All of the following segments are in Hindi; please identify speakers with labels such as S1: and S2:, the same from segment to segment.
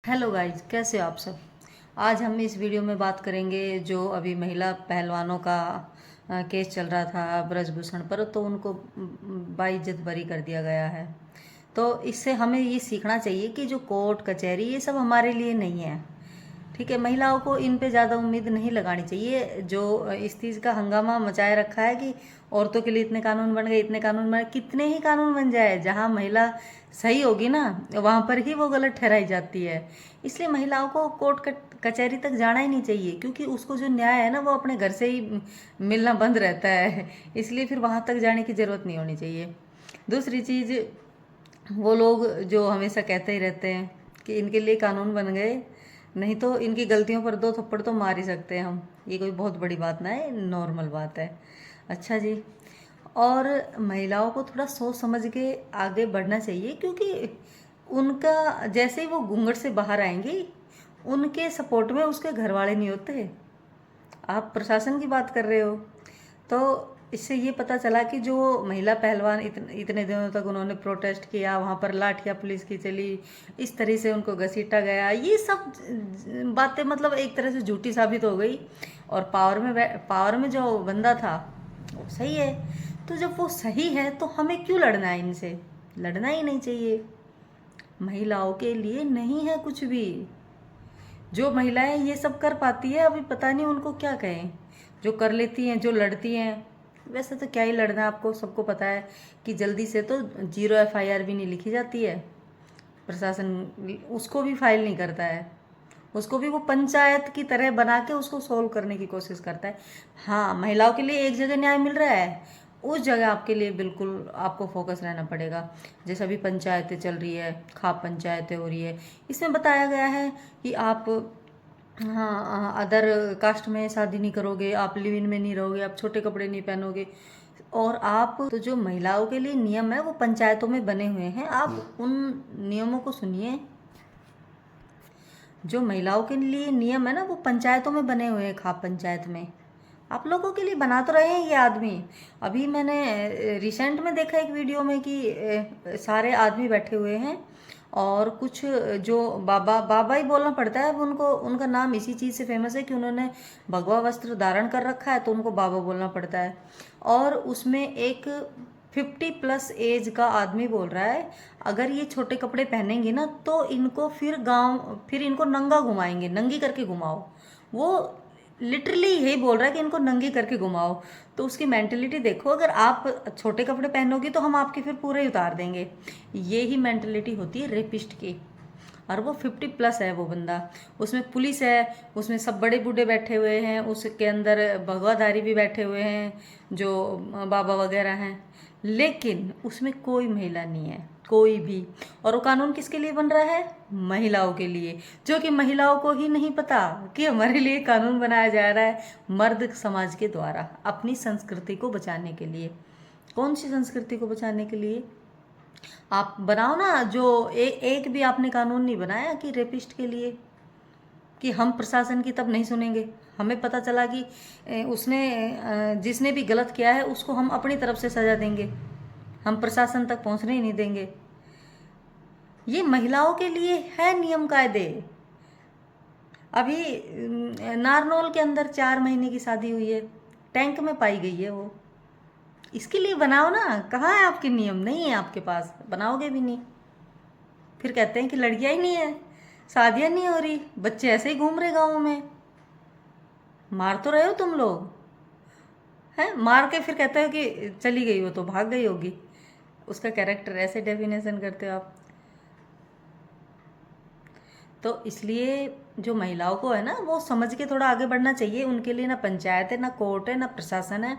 S1: हेलो गाइस, कैसे हो आप सब। आज हम इस वीडियो में बात करेंगे जो अभी महिला पहलवानों का केस चल रहा था ब्रजभूषण पर, तो उनको बाइज्जत बरी कर दिया गया है। तो इससे हमें ये सीखना चाहिए कि जो कोर्ट कचहरी ये सब हमारे लिए नहीं है। ठीक है, महिलाओं को इन पे ज़्यादा उम्मीद नहीं लगानी चाहिए। जो इस चीज़ का हंगामा मचाए रखा है कि औरतों के लिए इतने कानून बन गए, इतने कानून बन, कितने ही कानून बन जाए, जहाँ महिला सही होगी ना वहाँ पर ही वो गलत ठहराई जाती है। इसलिए महिलाओं को कोर्ट कचहरी तक जाना ही नहीं चाहिए, क्योंकि उसको जो न्याय है ना वो अपने घर से ही मिलना बंद रहता है। इसलिए फिर वहाँ तक जाने की ज़रूरत नहीं होनी चाहिए। दूसरी चीज़, वो लोग जो हमेशा कहते ही रहते हैं कि इनके लिए कानून बन गए, नहीं तो इनकी गलतियों पर दो थप्पड़ तो मार ही सकते हैं हम। ये कोई बहुत बड़ी बात ना है, नॉर्मल बात है। अच्छा जी। और महिलाओं को थोड़ा सोच समझ के आगे बढ़ना चाहिए, क्योंकि उनका जैसे ही वो घूंघट से बाहर आएंगी, उनके सपोर्ट में उसके घर वाले नहीं होते। आप प्रशासन की बात कर रहे हो, तो इससे ये पता चला कि जो महिला पहलवान इतने दिनों तक उन्होंने प्रोटेस्ट किया, वहाँ पर लाठियाँ पुलिस की चली, इस तरह से उनको घसीटा गया, ये सब बातें मतलब एक तरह से झूठी साबित हो गई। और पावर में जो बंदा था वो सही है। तो जब वो सही है तो हमें क्यों लड़ना है इनसे। लड़ना ही नहीं चाहिए। महिलाओं के लिए नहीं है कुछ भी। जो महिलाएं ये सब कर पाती है, अभी पता नहीं उनको क्या कहें। जो कर लेती हैं, जो लड़ती हैं, वैसे तो क्या ही लड़ना है, आपको सबको पता है कि जल्दी से तो 0 FIR भी नहीं लिखी जाती है। प्रशासन उसको भी फाइल नहीं करता है, उसको भी वो पंचायत की तरह बना के उसको सोल्व करने की कोशिश करता है। हाँ, महिलाओं के लिए एक जगह न्याय मिल रहा है, उस जगह आपके लिए बिल्कुल आपको फोकस रहना पड़ेगा। जैसे अभी पंचायतें चल रही है, खाप पंचायतें हो रही है, इसमें बताया गया है कि आप, हाँ, अदर कास्ट में शादी नहीं करोगे, आप लिव इन में नहीं रहोगे, आप छोटे कपड़े नहीं पहनोगे, और आप तो जो महिलाओं के लिए नियम है वो पंचायतों में बने हुए हैं, आप उन नियमों को सुनिए। जो महिलाओं के लिए नियम है ना वो पंचायतों में बने हुए हैं, खाप पंचायत में। आप लोगों के लिए बना तो रहे हैं ये आदमी। अभी मैंने रिसेंट में देखा एक वीडियो में कि सारे आदमी बैठे हुए हैं, और कुछ जो बाबा बाबा ही बोलना पड़ता है अब उनको, उनका नाम इसी चीज़ से फेमस है कि उन्होंने भगवा वस्त्र धारण कर रखा है, तो उनको बाबा बोलना पड़ता है। और उसमें एक 50+ एज का आदमी बोल रहा है, अगर ये छोटे कपड़े पहनेंगे ना तो इनको फिर इनको नंगा घुमाएंगे, नंगी करके घुमाओ। वो लिटरली यही बोल रहा है कि इनको नंगी करके घुमाओ। तो उसकी मेंटेलिटी देखो, अगर आप छोटे कपड़े पहनोगी तो हम आपके फिर पूरे उतार देंगे। ये ही मेंटेलिटी होती है रेपिस्ट की। और वो 50+ है वो बंदा, उसमें पुलिस है, उसमें सब बड़े बूढ़े बैठे हुए हैं, उसके अंदर भगवाधारी भी बैठे हुए हैं जो बाबा वगैरह हैं, लेकिन उसमें कोई महिला नहीं है, कोई भी। और वो कानून किसके लिए बन रहा है? महिलाओं के लिए, जो कि महिलाओं को ही नहीं पता कि हमारे लिए कानून बनाया जा रहा है मर्द समाज के द्वारा, अपनी संस्कृति को बचाने के लिए। कौन सी संस्कृति को बचाने के लिए? आप बनाओ ना, जो एक भी आपने कानून नहीं बनाया कि रेपिस्ट के लिए, कि हम प्रशासन की तब नहीं सुनेंगे। हमें पता चला कि जिसने भी गलत किया है उसको हम अपनी तरफ से सजा देंगे, हम प्रशासन तक पहुंचने ही नहीं देंगे। ये महिलाओं के लिए है नियम कायदे। अभी नारनौल के अंदर 4 महीने की शादी हुई है, टैंक में पाई गई है वो। इसके लिए बनाओ ना, कहाँ है आपके नियम? नहीं है आपके पास, बनाओगे भी नहीं। फिर कहते हैं कि लड़कियां ही नहीं है, शादियां नहीं हो रही, बच्चे ऐसे ही घूम रहे गाँव में। मार तो रहे हो तुम लोग, हैं? मार के फिर कहते हो कि चली गई, वो तो भाग गई होगी। उसका कैरेक्टर ऐसे डेफिनेशन करते हो आप। तो इसलिए जो महिलाओं को है ना वो समझ के थोड़ा आगे बढ़ना चाहिए। उनके लिए ना पंचायत है, ना कोर्ट है, ना प्रशासन है,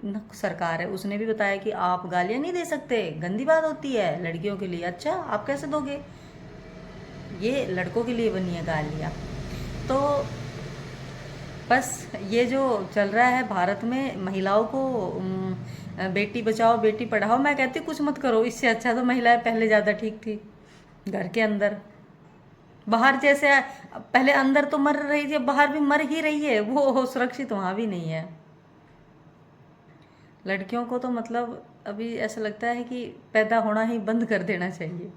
S1: ना सरकार है। उसने भी बताया कि आप गालियाँ नहीं दे सकते, गंदी बात होती है लड़कियों के लिए। अच्छा, आप कैसे दोगे? ये लड़कों के लिए बनी है गालियाँ। तो बस ये जो चल रहा है भारत में महिलाओं को, बेटी बचाओ बेटी पढ़ाओ, मैं कहती कुछ मत करो। इससे अच्छा तो महिलाएं पहले ज़्यादा ठीक थी, घर के अंदर। बाहर जैसे पहले अंदर तो मर रही थी, अब बाहर भी मर ही रही है, वो सुरक्षित वहाँ भी नहीं है। लड़कियों को तो मतलब अभी ऐसा लगता है कि पैदा होना ही बंद कर देना चाहिए।